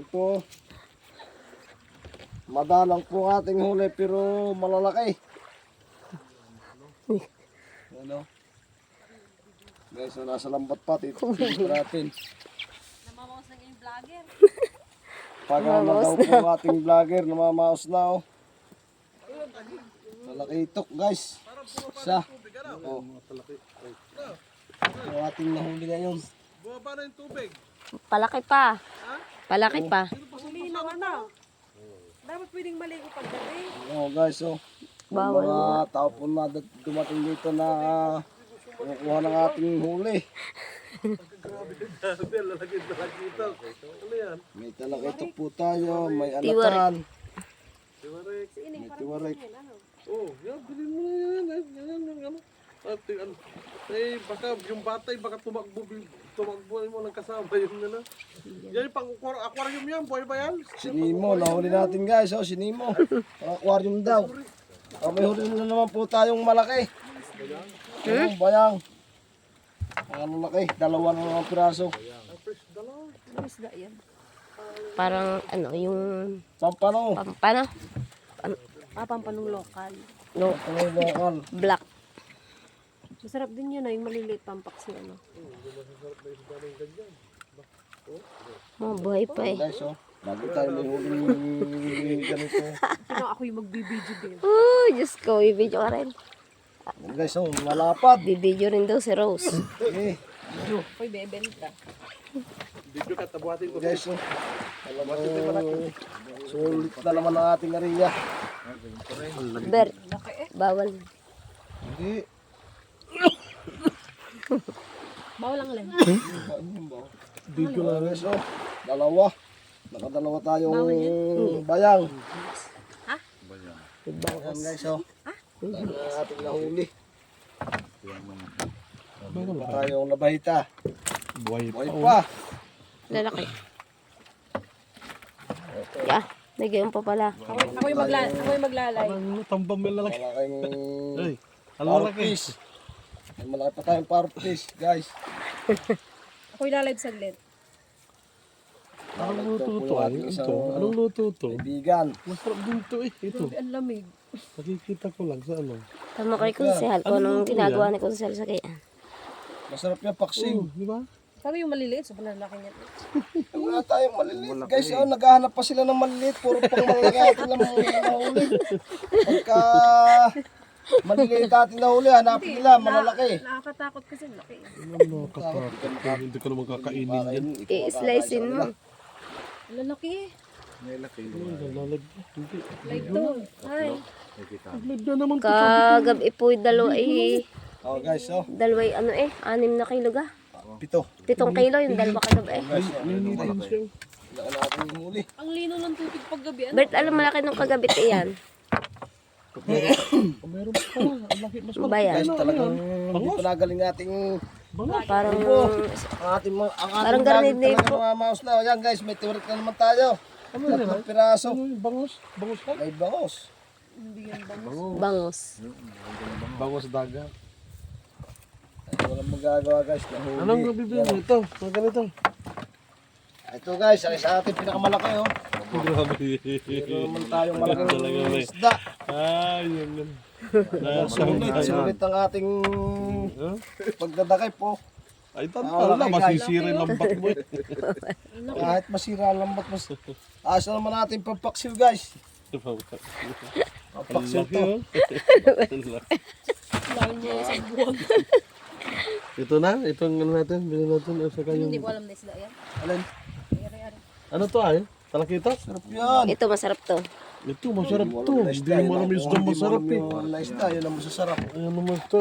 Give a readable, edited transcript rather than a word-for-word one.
Yan po. Madalang po ating huli pero malalaki. Ano? Guys, so nasa lambat pa. Titigil natin. Namamaos na yung vlogger. Pagano daw po ating vlogger. Namamaos na oh. Malaki itok guys. Isa. Oh. Ito ating nahuli ngayon. Bumaba na yung tubig. Palaki pa. Palaki pa. Huli na ano. Dapat pwedeng maligo paggabi. Oh guys, oh. Bawal Yung mga tao po na dumating dito na kukuha ng ating huli. Grabe, lalaki ito. Ano yan? May talakitok po tayo, may alatan, Tiwarek. may tiwarek. Oh, yan, bilhin mo na yan. Yan. Ate, ano? Eh, baka yung batay, baka tumakbo mo ng kasama yung ano. Yan yung pang-aquarium yan, buhay ba yan? Sinimo, nahuli natin guys, oh, sinimo. Ang aquarium daw. Oh, may huli na naman po tayong malaki. Yung bayang. Ang laki, dalawa na naman piraso. Isda yan. Parang ano, yung Pampano, paano? Papampanong lokal. No, pampano lokal. black. Masarap din yun yung maliliit pampaks na ano. Oh, buhay pa eh. Guys, oh, bago tayo may huli ganito. Pero ako yung magbibideo din. Oh, Diyos ko, i-video ka rin. Guys, oh, malapad. Bibideo rin daw si Rose. Eh, Ako'y bebenta. Video ka, tabuhatin ko. guys, oh. Sulit na naman ang ating area. Ber, bawal. Hindi. Bawal lang lang. Video na guys, oh. Dalawa. Nakadalawa tayong bayang. Ha? Ayan guys, oh. Dami na ating nahuli. Wala tayong nabahita. Buhay Buhay pa. Lalaki. Yeah, nagyan pa pala. Ako'y maglalay. Ano, tambang may lalaki. Malaking Ay, ang lalaki. parpis. May malaki pa tayong parpis, guys. Ako'y lalive saglit. Anong luto to? Anong luto to? Kaibigan. Masarap din to eh. Ito, Ang lamig. nakikita ko lang sa ano. Tama kay Konsehal kung anong ginagawa ni Konsehal sa kaya. Masarap yung paksiw. Oh, di ba? Sabi yung maliliit, sobrang laki niya. Wala tayong maliliit. Guys, oh, naghahanap pa sila ng maliliit. Puro pang maliliit lang mga nahuli. Pagka maliliit natin nahuli, hanapin nila, malalaki. Nakakatakot kasi laki. Ano, kapatid. Hindi ko naman kakainin yan. I-slicein mo. Ang lalaki eh. Lalag. Hindi. Like to. Ay. Lag na naman to. Kagabi po dalawa Oh guys, oh. dalawa ano 6 na kilo ga. 7. 7 kilo yung dalawa kagabi Guys, oh. Ninitin siya. Wala natin yung huli. Ang lino ng tubig paggabi. Ano? Bert, alam malaki nung kagabi yan. Meron pa pala. Ang laki. Mas Ba yan? Guys, talagang hindi pa nagaling ating Parang ang ating Parang garnid na talagang mga mouse na. Ayan guys, may tiwarik na naman tayo. Tatlong piraso. ano yung bangos? Bangos ka? May bangos. Hindi yan ba? bangos. Bangos dagat. Ay, walang magagawa guys. Nahuli. Anong bibili mo ito? Mga ganito. Ito guys, ang isa ating pinakamalaki oh. Grabe. Meron naman tayong Talaga, malaking may. isda. Ay, yun yun. Sulit ang ating pagdadakip po. Ay, tanda na. Masisira yung lambat mo eh. Kahit masira ang lambat, asa naman natin pampaksiw guys. Pampaksiw Laki, to. oh. Lalo niya sa buwag. Ito na, itong ano natin, bilhin natin. Sa Hindi kanyang... ko alam na isda yan. Alin? Ari-ari. Ano to ay? Talakita? Sarap yan. Ito masarap to. Ito, masarap to. Hindi mo alam yung isda masarap eh. Yung isda, yun ang masasarap. Ayan naman to.